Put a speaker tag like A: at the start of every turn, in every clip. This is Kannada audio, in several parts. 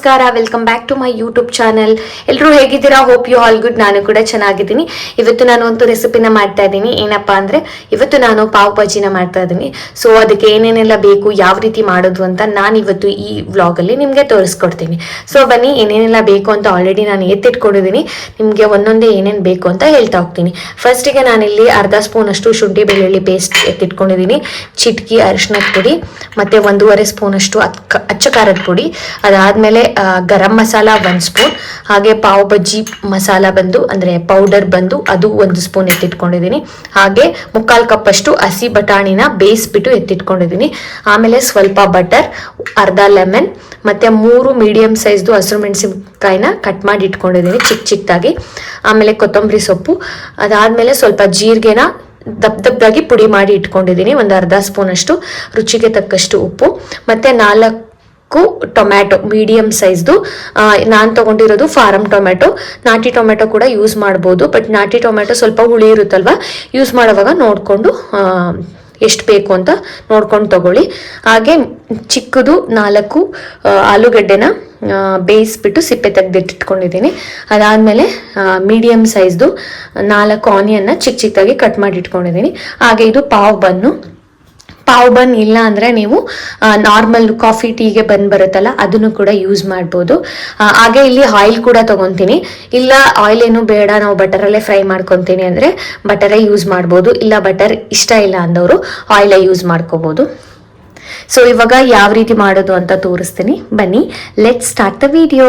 A: ನಮಸ್ಕಾರ, welcome back to my YouTube channel. ಎಲ್ಲರೂ ಹೇಗಿದ್ದೀರಾ? Hope you all good. ನಾನು ಕೂಡ ಚೆನ್ನಾಗಿದ್ದೀನಿ. ಇವತ್ತು ನಾನು ಒಂದು ರೆಸಿಪಿನ ಮಾಡ್ತಾ ಇದ್ದೀನಿ. ಏನಪ್ಪಾ ಅಂದ್ರೆ ಇವತ್ತು ನಾನು ಪಾವ್ ಭಾಜಿನ ಮಾಡ್ತಾ ಇದ್ದೀನಿ. ಸೊ ಅದಕ್ಕೆ ಏನೇನೆಲ್ಲ ಬೇಕು, ಯಾವ ರೀತಿ ಮಾಡೋದು ಅಂತ ನಾನು ಇವತ್ತು ಈ ವ್ಲಾಗಲ್ಲಿ ನಿಮಗೆ ತೋರಿಸ್ಕೊಡ್ತೀನಿ. ಸೊ ಬನ್ನಿ, ಏನೇನೆಲ್ಲ ಬೇಕು ಅಂತ ಆಲ್ರೆಡಿ ನಾನು ಎತ್ತಿಟ್ಕೊಂಡಿದ್ದೀನಿ. ನಿಮಗೆ ಒಂದೊಂದೇ ಏನೇನು ಬೇಕು ಅಂತ ಹೇಳ್ತಾ ಹೋಗ್ತೀನಿ. ಫಸ್ಟಿಗೆ ನಾನಿಲ್ಲಿ ಅರ್ಧ ಸ್ಪೂನ್ ಅಷ್ಟು ಶುಂಠಿ ಬೆಳ್ಳುಳ್ಳಿ ಪೇಸ್ಟ್ ಎತ್ತಿಟ್ಕೊಂಡಿದ್ದೀನಿ, ಚಿಟಕಿ ಅರಿಶಿನದ ಪುಡಿ, ಮತ್ತೆ 1.5 ಸ್ಪೂನ್ ಅಷ್ಟು ಅಚ್ಚ ಖಾರದ ಪುಡಿ, ಅದಾದ್ಮೇಲೆ ಗರಂ ಮಸಾಲ 1 ಸ್ಪೂನ್, ಹಾಗೆ ಪಾವ್ ಬಜ್ಜಿ ಮಸಾಲ ಬಂದು ಅಂದ್ರೆ ಪೌಡರ್ ಬಂದು ಅದು 1 ಸ್ಪೂನ್ ಎತ್ತಿಟ್ಕೊಂಡಿದ್ದೀನಿ. ಹಾಗೆ 1/4 ಕಪ್ ಅಷ್ಟು ಹಸಿ ಬಟಾಣಿನ ಬೇಯಿಸ್ಬಿಟ್ಟು ಎತ್ತಿಟ್ಕೊಂಡಿದ್ದೀನಿ. ಆಮೇಲೆ ಸ್ವಲ್ಪ ಬಟರ್, ಅರ್ಧ ಲೆಮನ್, ಮತ್ತೆ 3 ಮೀಡಿಯಂ ಸೈಜ್ದು ಹಸಿರು ಮೆಣಸಿನಕಾಯಿನ ಕಟ್ ಮಾಡಿ ಇಟ್ಕೊಂಡಿದ್ದೀನಿ ಚಿಕ್ಕದಾಗಿ. ಆಮೇಲೆ ಕೊತ್ತಂಬರಿ ಸೊಪ್ಪು, ಅದಾದ್ಮೇಲೆ ಸ್ವಲ್ಪ ಜೀರಿಗೆನ ದಪ್ಪದಾಗಿ ಪುಡಿ ಮಾಡಿ ಇಟ್ಕೊಂಡಿದ್ದೀನಿ, ಒಂದು ಅರ್ಧ ಸ್ಪೂನ್ ಅಷ್ಟು, ರುಚಿಗೆ ತಕ್ಕಷ್ಟು ಉಪ್ಪು, ಮತ್ತೆ 4 ಟೊಮ್ಯಾಟೊ ಮೀಡಿಯಂ ಸೈಜ್ದು. ನಾನು ತಗೊಂಡಿರೋದು ಫಾರಂ ಟೊಮ್ಯಾಟೊ. ನಾಟಿ ಟೊಮ್ಯಾಟೊ ಕೂಡ ಯೂಸ್ ಮಾಡ್ಬೋದು, ಬಟ್ ನಾಟಿ ಟೊಮ್ಯಾಟೊ ಸ್ವಲ್ಪ ಹುಳಿ ಇರುತ್ತಲ್ವ, ಯೂಸ್ ಮಾಡೋವಾಗ ನೋಡಿಕೊಂಡು ಎಷ್ಟು ಬೇಕು ಅಂತ ನೋಡ್ಕೊಂಡು ತಗೊಳ್ಳಿ. ಹಾಗೆ ಚಿಕ್ಕದು 4 ಆಲೂಗಡ್ಡೆನ ಬೇಯಿಸ್ಬಿಟ್ಟು ಸಿಪ್ಪೆ ತೆಗೆದಿಟ್ಟಿಟ್ಕೊಂಡಿದ್ದೀನಿ. ಅದಾದಮೇಲೆ ಮೀಡಿಯಮ್ ಸೈಜ್ದು 4 ಆನಿಯನ್ನ ಚಿಕ್ಕದಾಗಿ ಕಟ್ ಮಾಡಿ ಇಟ್ಕೊಂಡಿದ್ದೀನಿ. ಹಾಗೆ ಇದು ಪಾವ್ ಬನ್ ಇಲ್ಲ ಅಂದರೆ ನೀವು ನಾರ್ಮಲ್ ಕಾಫಿ ಟೀಗೆ ಬನ್ ಬರುತ್ತಲ್ಲ ಅದನ್ನು ಕೂಡ ಯೂಸ್ ಮಾಡ್ಬೋದು. ಹಾಗೆ ಇಲ್ಲಿ ಆಯಿಲ್ ಕೂಡ ತೊಗೊತೀನಿ. ಇಲ್ಲ ಆಯಿಲ್ ಏನು ಬೇಡ, ನಾವು ಬಟರಲ್ಲೇ ಫ್ರೈ ಮಾಡ್ಕೊತೀನಿ ಅಂದರೆ ಬಟರೇ ಯೂಸ್ ಮಾಡ್ಬೋದು. ಇಲ್ಲ ಬಟರ್ ಇಷ್ಟ ಇಲ್ಲ ಅಂದವರು ಆಯಿಲೇ ಯೂಸ್ ಮಾಡ್ಕೋಬೋದು. ಸೊ ಇವಾಗ ಯಾವ ರೀತಿ ಮಾಡೋದು ಅಂತ ತೋರಿಸ್ತೀನಿ, ಬನ್ನಿ, ಲೆಟ್ ಸ್ಟಾರ್ಟ್ ದ ವಿಡಿಯೋ.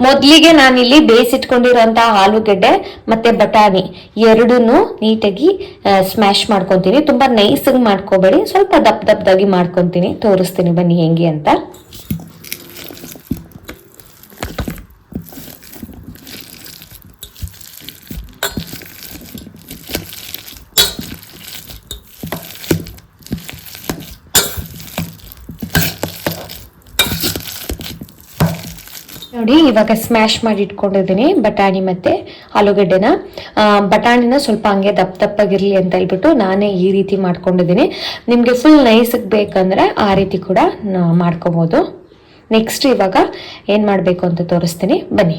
A: ಮೊದಲಿಗೆ ನಾನಿಲ್ಲಿ ಬೇಯಿಸಿಟ್ಕೊಂಡಿರೋಂತಹ ಆಲೂಗಡ್ಡೆ ಮತ್ತೆ ಬಟಾಣಿ ಎರಡನ್ನೂ ನೀಟಾಗಿ ಸ್ಮ್ಯಾಶ್ ಮಾಡ್ಕೊತೀನಿ. ತುಂಬಾ ನೈಸಾಗಿ ಮಾಡ್ಕೋಬೇಡಿ, ಸ್ವಲ್ಪ ದಪ್ಪದಾಗಿ ಮಾಡ್ಕೊತೀನಿ. ತೋರಿಸ್ತೀನಿ ಬನ್ನಿ ಹೆಂಗೆ ಅಂತ. ನೋಡಿ, ಇವಾಗ ಸ್ಮ್ಯಾಶ್ ಮಾಡಿ ಇಟ್ಕೊಂಡಿದ್ದೀನಿ ಬಟಾಣಿ ಮತ್ತೆ ಆಲೂಗಡ್ಡೆನ. ಬಟಾಣಿನ ಸ್ವಲ್ಪ ಹಂಗೆ ದಪ್ಪಗಿರ್ಲಿ ಅಂತ ಹೇಳ್ಬಿಟ್ಟು ನಾನೇ ಈ ರೀತಿ ಮಾಡ್ಕೊಂಡಿದ್ದೀನಿ. ನಿಮಗೆ ಫುಲ್ ನೈಸ್ಗೆ ಬೇಕಂದ್ರೆ ಆ ರೀತಿ ಕೂಡ ಮಾಡ್ಕೋಬಹುದು. ನೆಕ್ಸ್ಟ್ ಇವಾಗ ಏನ್ ಮಾಡಬೇಕು ಅಂತ ತೋರಿಸ್ತೀನಿ, ಬನ್ನಿ.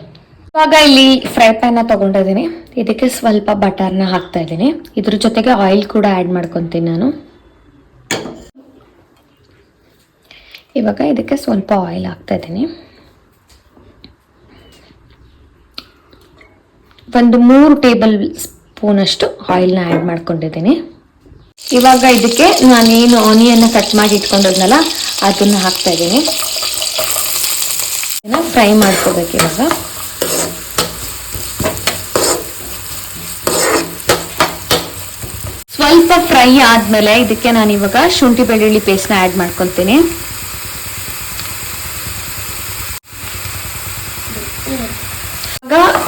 A: ಇವಾಗ ಇಲ್ಲಿ ಫ್ರೈ ಪ್ಯಾನ್ ತಗೊಂಡಿದ್ದೀನಿ, ಇದಕ್ಕೆ ಸ್ವಲ್ಪ ಬಟರ್ನ ಹಾಕ್ತಾ ಇದ್ದೀನಿ. ಇದ್ರ ಜೊತೆಗೆ ಆಯಿಲ್ ಕೂಡ ಆ್ಯಡ್ ಮಾಡ್ಕೊತೀನಿ ನಾನು. ಇವಾಗ ಇದಕ್ಕೆ ಸ್ವಲ್ಪ ಆಯಿಲ್ ಹಾಕ್ತಾ ಇದ್ದೀನಿ. ಒಂದು 3 ಟೇಬಲ್ ಸ್ಪೂನ್ ಅಷ್ಟು ಆಯಿಲ್ನ ಆ್ಯಡ್ ಮಾಡ್ಕೊಂಡಿದ್ದೀನಿ. ಇವಾಗ ಇದಕ್ಕೆ ನಾನೇನು ಆನಿಯನ್ನ ಕಟ್ ಮಾಡಿ ಇಟ್ಕೊಂಡಿದ್ನಲ್ಲ ಅದನ್ನ ಹಾಕ್ತಾ ಇದ್ದೀನಿ. ಫ್ರೈ ಮಾಡ್ಕೋಬೇಕು. ಇವಾಗ ಸ್ವಲ್ಪ ಫ್ರೈ ಆದ್ಮೇಲೆ ಇದಕ್ಕೆ ನಾನು ಇವಾಗ ಶುಂಠಿ ಬೆಳ್ಳುಳ್ಳಿ ಪೇಸ್ಟ್ನ ಆ್ಯಡ್ ಮಾಡ್ಕೊತೀನಿ.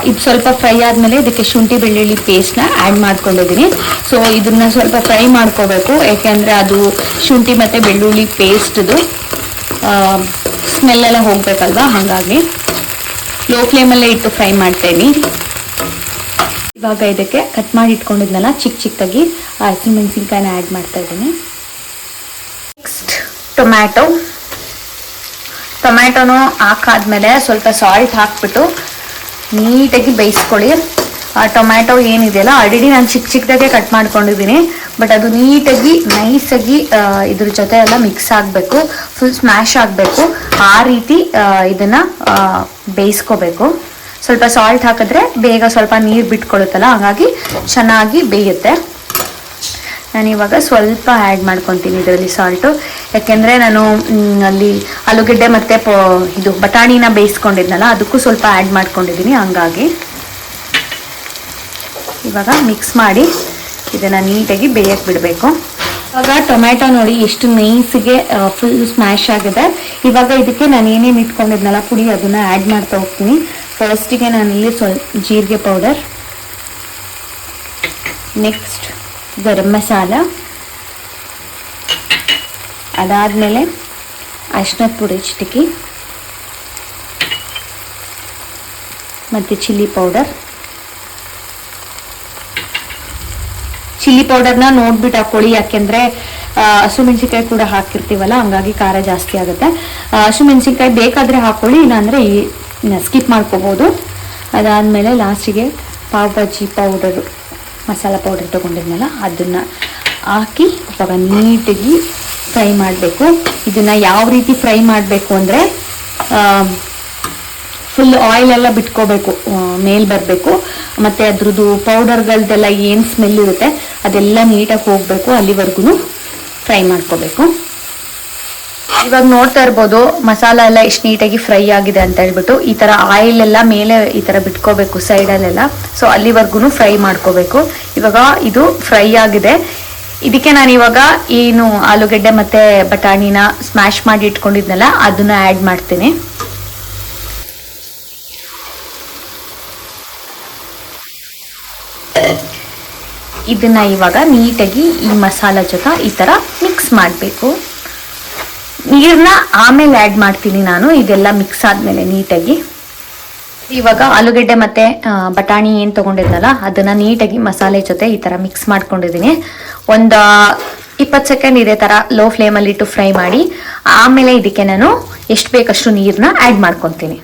A: ಇದು ಸ್ವಲ್ಪ ಫ್ರೈ ಆದ್ಮೇಲೆ ಇದಕ್ಕೆ ಶುಂಠಿ ಬೆಳ್ಳುಳ್ಳಿ ಪೇಸ್ಟ್ನ ಆ್ಯಡ್ ಮಾಡ್ಕೊಂಡಿದ್ದೀನಿ. ಸೊ ಇದನ್ನ ಸ್ವಲ್ಪ ಫ್ರೈ ಮಾಡ್ಕೋಬೇಕು, ಯಾಕೆಂದ್ರೆ ಅದು ಶುಂಠಿ ಮತ್ತೆ ಬೆಳ್ಳುಳ್ಳಿ ಪೇಸ್ಟ್ದು ಸ್ಮೆಲ್ ಎಲ್ಲ ಹೋಗ್ಬೇಕಲ್ವಾ, ಹಾಗಾಗಿ ಲೋ ಫ್ಲೇಮಲ್ಲೇ ಇಟ್ಟು ಫ್ರೈ ಮಾಡ್ತೇನೆ. ಇವಾಗ ಇದಕ್ಕೆ ಕಟ್ ಮಾಡಿ ಇಟ್ಕೊಂಡಿದ್ನಲ್ಲ ಚಿಕ್ಕದಾಗಿ ಹಸಿಮೆಣಸಿನ್ಕಾಯಿನ ಆ್ಯಡ್ ಮಾಡ್ತಾ ಇದ್ದೀನಿ. ನೆಕ್ಸ್ಟ್ ಟೊಮ್ಯಾಟೊನು ಹಾಕಾದ್ಮೇಲೆ ಸ್ವಲ್ಪ ಸಾಲ್ಟ್ ಹಾಕ್ಬಿಟ್ಟು ನೀಟಾಗಿ ಬೇಯಿಸ್ಕೊಳ್ಳಿ. ಆ ಟೊಮ್ಯಾಟೊ ಏನಿದೆಯಲ್ಲ ಆಲ್ರೆಡಿ ನಾನು ಚಿಕ್ಕದಾಗೆ ಕಟ್ ಮಾಡ್ಕೊಂಡಿದ್ದೀನಿ, ಬಟ್ ಅದು ನೀಟಾಗಿ ನೈಸಾಗಿ ಇದ್ರ ಜೊತೆ ಎಲ್ಲ ಮಿಕ್ಸ್ ಆಗಬೇಕು, ಫುಲ್ ಸ್ಮ್ಯಾಶ್ ಆಗಬೇಕು. ಆ ರೀತಿ ಇದನ್ನು ಬೇಯಿಸ್ಕೋಬೇಕು. ಸ್ವಲ್ಪ ಸಾಲ್ಟ್ ಹಾಕಿದ್ರೆ ಬೇಗ ಸ್ವಲ್ಪ ನೀರು ಬಿಟ್ಕೊಳ್ಳುತ್ತಲ್ಲ, ಹಾಗಾಗಿ ಚೆನ್ನಾಗಿ ಬೇಯುತ್ತೆ. ನಾನಿವಾಗ ಸ್ವಲ್ಪ ಆ್ಯಡ್ ಮಾಡ್ಕೊತೀನಿ ಇದರಲ್ಲಿ ಸಾಲ್ಟು, ಯಾಕೆಂದರೆ ನಾನು ಅಲ್ಲಿ ಆಲೂಗಡ್ಡೆ ಮತ್ತು ಇದು ಬಟಾಣಿನ ಬೇಯಿಸ್ಕೊಂಡಿದ್ನಲ್ಲ ಅದಕ್ಕೂ ಸ್ವಲ್ಪ ಆ್ಯಡ್ ಮಾಡ್ಕೊಂಡಿದ್ದೀನಿ, ಹಂಗಾಗಿ ಇವಾಗ ಮಿಕ್ಸ್ ಮಾಡಿ ಇದನ್ನು ನೀಟಾಗಿ ಬೇಯಕ್ಕೆ ಬಿಡಬೇಕು. ಇವಾಗ ಟೊಮ್ಯಾಟೊ ನೋಡಿ ಎಷ್ಟು ನೈಸ್ಗೆ ಫುಲ್ ಸ್ಮ್ಯಾಶ್ ಆಗಿದೆ. ಇವಾಗ ಇದಕ್ಕೆ ನಾನು ಏನೇನು ಇಟ್ಕೊಂಡಿದ್ನಲ್ಲ ಪುಡಿ ಅದನ್ನು ಆ್ಯಡ್ ಮಾಡ್ತಾ ಹೋಗ್ತೀನಿ. ಫಸ್ಟಿಗೆ ನಾನಿಲ್ಲಿ ಸ್ವಲ್ಪ ಜೀರಿಗೆ ಪೌಡರ್, ನೆಕ್ಸ್ಟ್ ಗರಂ ಮಸಾಲ, ಅದಾದಮೇಲೆ ಅರಿಶಿನದ ಪುಡಿ ಚಿಟಿಕೆ, ಮತ್ತು ಚಿಲ್ಲಿ ಪೌಡರ್ನ ನೋಡ್ಬಿಟ್ಟು ಹಾಕೊಳ್ಳಿ, ಯಾಕೆಂದರೆ
B: ಹಸಿಮೆಣಸಿನ್ಕಾಯಿ ಕೂಡ ಹಾಕಿರ್ತೀವಲ್ಲ, ಹಂಗಾಗಿ ಖಾರ ಜಾಸ್ತಿ ಆಗುತ್ತೆ. ಹಸಿಮೆಣಸಿನ್ಕಾಯಿ ಬೇಕಾದರೆ ಹಾಕೊಳ್ಳಿ, ಇಲ್ಲಾಂದರೆ ಸ್ಕಿಪ್ ಮಾಡ್ಕೋಬೋದು. ಅದಾದಮೇಲೆ ಲಾಸ್ಟಿಗೆ ಪಾವ್ ಭಾಜಿ ಪೌಡರು, ಮಸಾಲ ಪೌಡರ್ ತೊಗೊಂಡಿದ್ನಲ್ಲ ಅದನ್ನು ಹಾಕಿ ಇವಾಗ ನೀಟಾಗಿ ಫ್ರೈ ಮಾಡಬೇಕು. ಇದನ್ನು ಯಾವ ರೀತಿ ಫ್ರೈ ಮಾಡಬೇಕು ಅಂದರೆ ಫುಲ್ ಆಯಿಲ್ ಎಲ್ಲ ಬಿಟ್ಕೋಬೇಕು, ಮೇಲ್ ಬರಬೇಕು. ಮತ್ತು ಅದ್ರದ್ದು ಪೌಡರ್ಗಳದ್ದೆಲ್ಲ ಏನು ಸ್ಮೆಲ್ ಇರುತ್ತೆ ಅದೆಲ್ಲ ನೀಟಾಗಿ ಹೋಗಬೇಕು, ಅಲ್ಲಿವರೆಗೂ ಫ್ರೈ ಮಾಡ್ಕೋಬೇಕು. ಇವಾಗ ನೋಡ್ತಾ ಇರ್ಬೋದು ಮಸಾಲ ಎಲ್ಲ ಎಷ್ಟು ನೀಟಾಗಿ ಫ್ರೈ ಆಗಿದೆ ಅಂತ ಹೇಳ್ಬಿಟ್ಟು. ಈ ಥರ ಆಯಿಲ್ ಎಲ್ಲ ಮೇಲೆ ಈ ಥರ ಬಿಟ್ಕೋಬೇಕು ಸೈಡಲ್ಲೆಲ್ಲ. ಸೊ ಅಲ್ಲಿವರೆಗೂ ಫ್ರೈ ಮಾಡ್ಕೋಬೇಕು. ಇವಾಗ ಇದು ಫ್ರೈ ಆಗಿದೆ. ಇದಕ್ಕೆ ನಾನು ಇವಾಗ ಏನು ಆಲೂಗಡ್ಡೆ ಮತ್ತು ಬಟಾಣಿನ ಸ್ಮ್ಯಾಶ್ ಮಾಡಿ ಇಟ್ಕೊಂಡಿದ್ನಲ್ಲ ಅದನ್ನು ಆ್ಯಡ್ ಮಾಡ್ತೀನಿ. ಇದನ್ನ ಇವಾಗ ನೀಟಾಗಿ ಈ ಮಸಾಲ ಜೊತೆ ಈ ಥರ ಮಿಕ್ಸ್ ಮಾಡಬೇಕು. ನೀರನ್ನ ಆಮೇಲೆ ಆ್ಯಡ್ ಮಾಡ್ತೀನಿ ನಾನು, ಇದೆಲ್ಲ ಮಿಕ್ಸ್ ಆದಮೇಲೆ ನೀಟಾಗಿ. ಇವಾಗ ಆಲೂಗಡ್ಡೆ ಮತ್ತು ಬಟಾಣಿ ಏನು ತೊಗೊಂಡಿದ್ನಲ್ಲ ಅದನ್ನು ನೀಟಾಗಿ ಮಸಾಲೆ ಜೊತೆ ಈ ಥರ ಮಿಕ್ಸ್ ಮಾಡ್ಕೊಂಡಿದ್ದೀನಿ. ಒಂದು 20 ಸೆಕೆಂಡ್ ಇದೇ ಥರ ಲೋ ಫ್ಲೇಮಲ್ಲಿ ಇಟ್ಟು ಫ್ರೈ ಮಾಡಿ ಆಮೇಲೆ ಇದಕ್ಕೆ ನಾನು ಎಷ್ಟು ಬೇಕಷ್ಟು ನೀರನ್ನ ಆ್ಯಡ್ ಮಾಡ್ಕೊತೀನಿ.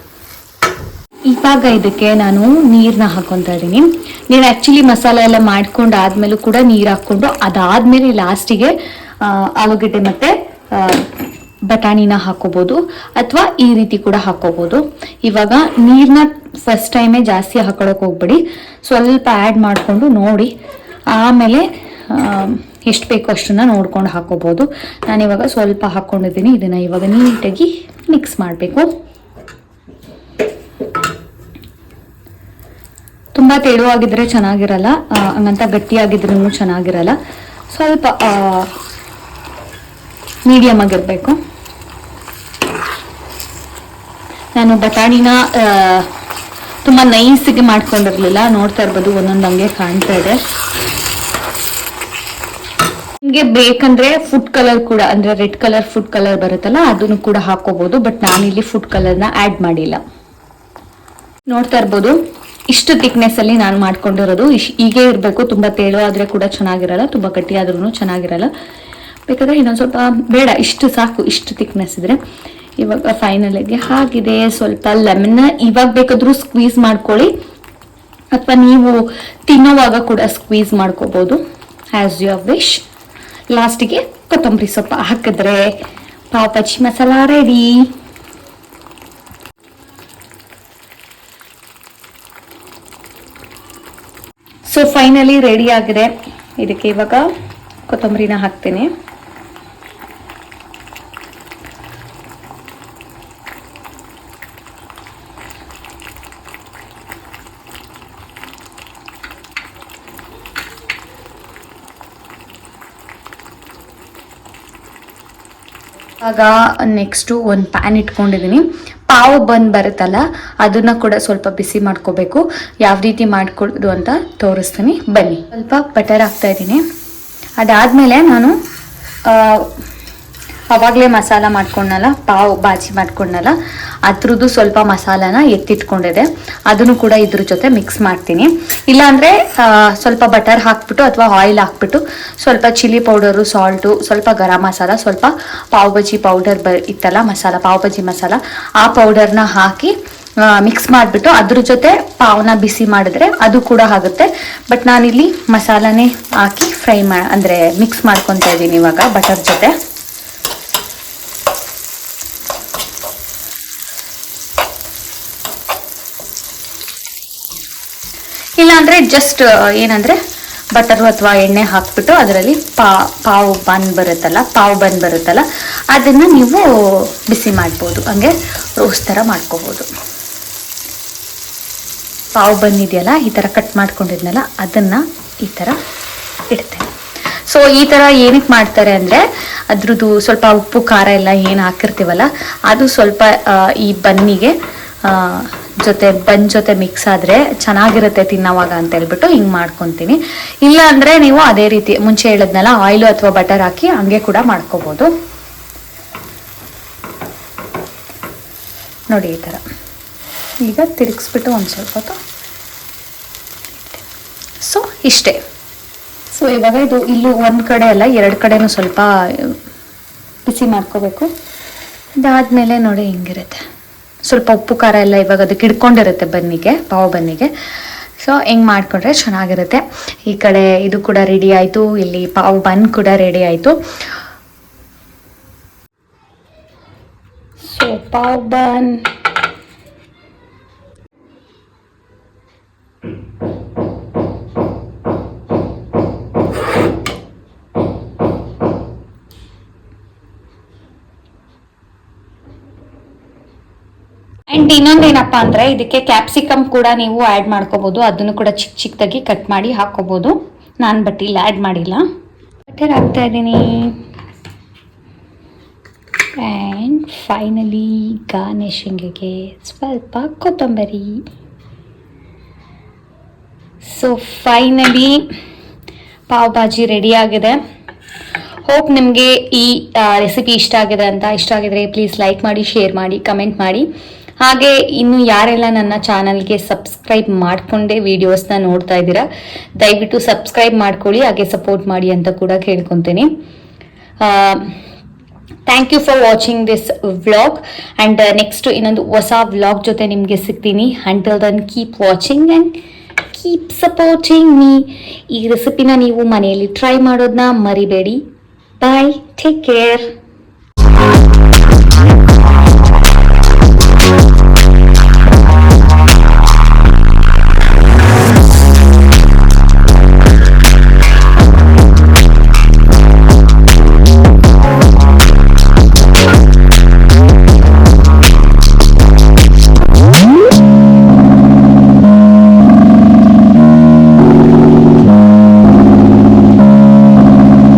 B: ಇವಾಗ ಇದಕ್ಕೆ ನಾನು ನೀರನ್ನ ಹಾಕೊತಾ ಇದ್ದೀನಿ. ನೀರು ಆ್ಯಕ್ಚುಲಿ ಮಸಾಲೆ ಎಲ್ಲ ಮಾಡ್ಕೊಂಡು ಆದಮೇಲೂ ಕೂಡ ನೀರು ಹಾಕ್ಕೊಂಡು ಅದಾದಮೇಲೆ ಲಾಸ್ಟಿಗೆ ಆಲೂಗಡ್ಡೆ ಮತ್ತು ಬಟಾಣಿನ ಹಾಕೋಬೋದು, ಅಥವಾ ಈ ರೀತಿ ಕೂಡ ಹಾಕೋಬೋದು. ಇವಾಗ ನೀರನ್ನ ಫಸ್ಟ್ ಟೈಮೇ ಜಾಸ್ತಿ ಹಾಕೊಳ್ಳೋಕೆ ಹೋಗ್ಬೇಡಿ, ಸ್ವಲ್ಪ ಆ್ಯಡ್ ಮಾಡಿಕೊಂಡು ನೋಡಿ ಆಮೇಲೆ ಎಷ್ಟು ಬೇಕೋ ಅಷ್ಟನ್ನ ನೋಡ್ಕೊಂಡು ಹಾಕೋಬೋದು. ನಾನಿವಾಗ ಸ್ವಲ್ಪ ಹಾಕ್ಕೊಂಡಿದ್ದೀನಿ. ಇದನ್ನು ಇವಾಗ ನೀಟಾಗಿ ಮಿಕ್ಸ್ ಮಾಡಬೇಕು. ತುಂಬ ತೆಳುವಾಗಿದ್ರೆ ಚೆನ್ನಾಗಿರಲ್ಲ, ಹಂಗಂತ ಗಟ್ಟಿಯಾಗಿದ್ರೂ ಚೆನ್ನಾಗಿರಲ್ಲ. ಸ್ವಲ್ಪ ಮೀಡಿಯಮ್ ಆಗಿರಬೇಕು. ನಾನು ಬಟಾಣಿನ ತುಂಬ ನೈಸಿಗೆ ಮಾಡ್ಕೊಂಡಿರಲಿಲ್ಲ, ನೋಡ್ತಾ ಇರ್ಬೋದು ಒಂದೊಂದು ಹಂಗೆ ಕಾಣ್ತಾ ಇದೆ. ನಿಮಗೆ ಬೇಕಂದ್ರೆ ಫುಡ್ ಕಲರ್ ಕೂಡ, ಅಂದರೆ ರೆಡ್ ಕಲರ್ ಫುಡ್ ಕಲರ್ ಬರುತ್ತಲ್ಲ ಅದನ್ನು ಕೂಡ ಹಾಕೋಬಹುದು. ಬಟ್ ನಾನಿಲ್ಲಿ ಫುಡ್ ಕಲರ್ನ ಆ್ಯಡ್ ಮಾಡಿಲ್ಲ. ನೋಡ್ತಾ ಇರ್ಬೋದು ಇಷ್ಟು ಥಿಕ್ನೆಸ್ ಅಲ್ಲಿ ನಾನು ಮಾಡ್ಕೊಂಡಿರೋದು. ಹೀಗೆ ಇರಬೇಕು. ತುಂಬ ತೆಳು ಆದ್ರೆ ಕೂಡ ಚೆನ್ನಾಗಿರಲ್ಲ, ತುಂಬ ಗಟ್ಟಿ ಆದ್ರೂ ಚೆನ್ನಾಗಿರಲ್ಲ. ಬೇಕಾದ್ರೆ ಇನ್ನೊಂದು ಸ್ವಲ್ಪ ಬೇಡ, ಇಷ್ಟು ಸಾಕು, ಇಷ್ಟು ಥಿಕ್ನೆಸ್ ಇದ್ರೆ. ಇವಾಗ ಫೈನಲಿಗೆ ಆಗಿದೆ. ಸ್ವಲ್ಪ ಲೆಮನ್ನ ಇವಾಗ ಬೇಕಾದ್ರೂ ಸ್ಕ್ವೀಸ್ ಮಾಡ್ಕೊಳ್ಳಿ, ಅಥವಾ ನೀವು ತಿನ್ನೋವಾಗ ಕೂಡ ಸ್ಕ್ವೀಸ್ ಮಾಡ್ಕೋಬಹುದು, ಆಸ್ ಯುವರ್ ವಿಶ್. ಲಾಸ್ಟಿಗೆ ಕೊತ್ತಂಬರಿ ಸೊಪ್ಪು ಹಾಕಿದ್ರೆ pav bhaji masala ready. So finally ready ಆಗಿದೆ. ಇದಕ್ಕೆ ಇವಾಗ ಕೊತ್ತಂಬರಿನ ಹಾಕ್ತೀನಿ. ಆಗ ನೆಕ್ಸ್ಟು ಒಂದು ಪ್ಯಾನ್ ಇಟ್ಕೊಂಡಿದ್ದೀನಿ. ಪಾವ್ ಬನ್ ಬರುತ್ತಲ್ಲ ಅದನ್ನ ಕೂಡ ಸ್ವಲ್ಪ ಬಿಸಿ ಮಾಡ್ಕೋಬೇಕು. ಯಾವ ರೀತಿ ಮಾಡ್ಕೊಡೋದು ಅಂತ ತೋರಿಸ್ತೀನಿ ಬನ್ನಿ. ಸ್ವಲ್ಪ ಬಟರ್ ಹಾಕ್ತಾ ಇದ್ದೀನಿ. ಅದಾದಮೇಲೆ ನಾನು ಅವಾಗಲೇ ಮಸಾಲ ಮಾಡ್ಕೊಂಡಲ್ಲ, ಪಾವ್ ಭಾಜಿ ಮಾಡ್ಕೊಂಡಲ್ಲ, ಅದ್ರದ್ದು ಸ್ವಲ್ಪ ಮಸಾಲಾನ ಎತ್ತಿಟ್ಕೊಂಡಿದೆ, ಅದನ್ನು ಕೂಡ ಇದ್ರ ಜೊತೆ ಮಿಕ್ಸ್ ಮಾಡ್ತೀನಿ. ಇಲ್ಲಾಂದರೆ ಸ್ವಲ್ಪ ಬಟರ್ ಹಾಕ್ಬಿಟ್ಟು ಅಥವಾ ಆಯಿಲ್ ಹಾಕ್ಬಿಟ್ಟು ಸ್ವಲ್ಪ ಚಿಲ್ಲಿ ಪೌಡರು, ಸಾಲ್ಟು, ಸ್ವಲ್ಪ ಗರಂ ಮಸಾಲ, ಸ್ವಲ್ಪ ಪಾವ್ ಭಾಜಿ ಪೌಡರ್ ಇತ್ತಲ್ಲ ಮಸಾಲ, ಪಾವ್ ಭಾಜಿ ಮಸಾಲ, ಆ ಪೌಡರ್ನ ಹಾಕಿ ಮಿಕ್ಸ್ ಮಾಡಿಬಿಟ್ಟು ಅದ್ರ ಜೊತೆ ಪಾವ್ನ ಬಿಸಿ ಮಾಡಿದ್ರೆ ಅದು ಕೂಡ ಆಗುತ್ತೆ. ಬಟ್ ನಾನಿಲ್ಲಿ ಮಸಾಲಾನೇ ಹಾಕಿ ಫ್ರೈ ಅಂದರೆ ಮಿಕ್ಸ್ ಮಾಡ್ಕೊತಾ ಇದ್ದೀನಿ ಇವಾಗ ಬಟರ್ ಜೊತೆ. ಇಲ್ಲಾಂದರೆ ಜಸ್ಟ್ ಏನಂದರೆ ಬಟರು ಅಥವಾ ಎಣ್ಣೆ ಹಾಕ್ಬಿಟ್ಟು ಅದರಲ್ಲಿ ಪಾವ್ ಬನ್ ಬರುತ್ತಲ್ಲ ಅದನ್ನು ನೀವು ಬಿಸಿ ಮಾಡ್ಬೋದು, ಹಂಗೆ ರೋಸ್ಟ್ ಥರ ಮಾಡ್ಕೋಬೋದು. ಪಾವ್ ಬನ್ ಇದೆಯಲ್ಲ ಈ ಥರ ಕಟ್ ಮಾಡ್ಕೊಂಡಿದ್ನಲ್ಲ ಅದನ್ನು ಈ ಥರ ಇಡ್ತೇನೆ. ಸೊ ಈ ಥರ ಏನಕ್ಕೆ ಮಾಡ್ತಾರೆ ಅಂದರೆ ಅದ್ರದ್ದು ಸ್ವಲ್ಪ ಉಪ್ಪು ಖಾರ ಎಲ್ಲ ಏನು ಹಾಕಿರ್ತೀವಲ್ಲ ಅದು ಸ್ವಲ್ಪ ಈ ಬನ್ನಿಗೆ ಬನ್ ಜೊತೆ ಮಿಕ್ಸ್ ಆದರೆ ಚೆನ್ನಾಗಿರುತ್ತೆ ತಿನ್ನೋವಾಗ ಅಂತ ಹೇಳ್ಬಿಟ್ಟು ಹಿಂಗೆ ಮಾಡ್ಕೊತೀನಿ. ಇಲ್ಲ ಅಂದರೆ ನೀವು ಅದೇ ರೀತಿ ಮುಂಚೆ ಹೇಳಿದ್ನಲ್ಲ ಆಯಿಲು ಅಥವಾ ಬಟರ್ ಹಾಕಿ ಹಂಗೆ ಕೂಡ ಮಾಡ್ಕೋಬೋದು. ನೋಡಿ ಈ ಥರ ಈಗ ತಿರುಗಿಸ್ಬಿಟ್ಟು ಒಂದು ಸ್ವಲ್ಪ ಹೊತ್ತು. ಸೊ ಇಷ್ಟೇ, ಸೊ ಇವಾಗ ಇದು ಇಲ್ಲೂ ಒಂದು ಕಡೆ ಅಲ್ಲ 2 ಕಡೆನೂ ಸ್ವಲ್ಪ ಬಿಸಿ ಮಾಡ್ಕೋಬೇಕು. ಇದಾದ್ಮೇಲೆ ನೋಡಿ ಹಿಂಗಿರುತ್ತೆ, ಸ್ವಲ್ಪ ಉಪ್ಪು ಖಾರ ಎಲ್ಲ ಇವಾಗ ಅದಕ್ಕೆ ಹಿಡ್ಕೊಂಡಿರುತ್ತೆ ಬನ್ನಿಗೆ, ಪಾವ್ ಬನ್ನಿಗೆ. ಸೊ ಹೆಂಗೆ ಮಾಡಿಕೊಂಡ್ರೆ ಚೆನ್ನಾಗಿರುತ್ತೆ. ಈ ಕಡೆ ಇದು ಕೂಡ ರೆಡಿ ಆಯಿತು, ಇಲ್ಲಿ ಪಾವ್ ಬನ್ ಕೂಡ ರೆಡಿ ಆಯಿತು. ಸೊ ಪಾವ್ ಬನ್ ಆ್ಯಂಡ್ ಇನ್ನೊಂದೇನಪ್ಪ ಅಂದರೆ ಇದಕ್ಕೆ ಕ್ಯಾಪ್ಸಿಕಮ್ ಕೂಡ ನೀವು ಆ್ಯಡ್ ಮಾಡ್ಕೋಬೋದು. ಅದನ್ನು ಕೂಡ ಚಿಕ್ಕ ಚಿಕ್ಕದಾಗಿ ಕಟ್ ಮಾಡಿ ಹಾಕ್ಕೋಬೋದು. ನಾನು ಬಟ್ ಇಲ್ಲಿ ಆ್ಯಡ್ ಮಾಡಿಲ್ಲ. ಬಟರ್ ಹಾಕ್ತಾ ಇದ್ದೀನಿ. ಆ್ಯಂಡ್ ಫೈನಲಿ ಗಾರ್ನಿಷಿಂಗಿಗೆ ಸ್ವಲ್ಪ ಕೊತ್ತಂಬರಿ. So finally pav bhaji ready ಆಗಿದೆ. ಹೋಪ್ ನಿಮಗೆ ಈ ರೆಸಿಪಿ ಇಷ್ಟ ಆಗಿದೆ ಅಂತ. ಇಷ್ಟ ಆಗಿದ್ರೆ ಪ್ಲೀಸ್ ಲೈಕ್ ಮಾಡಿ, ಶೇರ್ ಮಾಡಿ, ಕಮೆಂಟ್ ಮಾಡಿ. ಹಾಗೆ ಇನ್ನು ಯಾರೆಲ್ಲ ನನ್ನ ಚಾನಲ್ಗೆ ಸಬ್ಸ್ಕ್ರೈಬ್ ಮಾಡಿಕೊಂಡೇ ವಿಡಿಯೋಸ್ನ ನೋಡ್ತಾ ಇದ್ದೀರಾ, ದಯವಿಟ್ಟು ಸಬ್ಸ್ಕ್ರೈಬ್ ಮಾಡ್ಕೊಳ್ಳಿ, ಹಾಗೆ ಸಪೋರ್ಟ್ ಮಾಡಿ ಅಂತ ಕೂಡ ಕೇಳ್ಕೊತೀನಿ. Thank you for watching this vlog. And next ಇನ್ನೊಂದು ಹೊಸ ವ್ಲಾಗ್ ಜೊತೆ ನಿಮಗೆ ಸಿಗ್ತೀನಿ. Until then keep watching and keep supporting me. ಈ ರೆಸಿಪಿನ ನೀವು ಮನೆಯಲ್ಲಿ ಟ್ರೈ ಮಾಡೋದನ್ನ ಮರಿಬೇಡಿ. Bye, take care.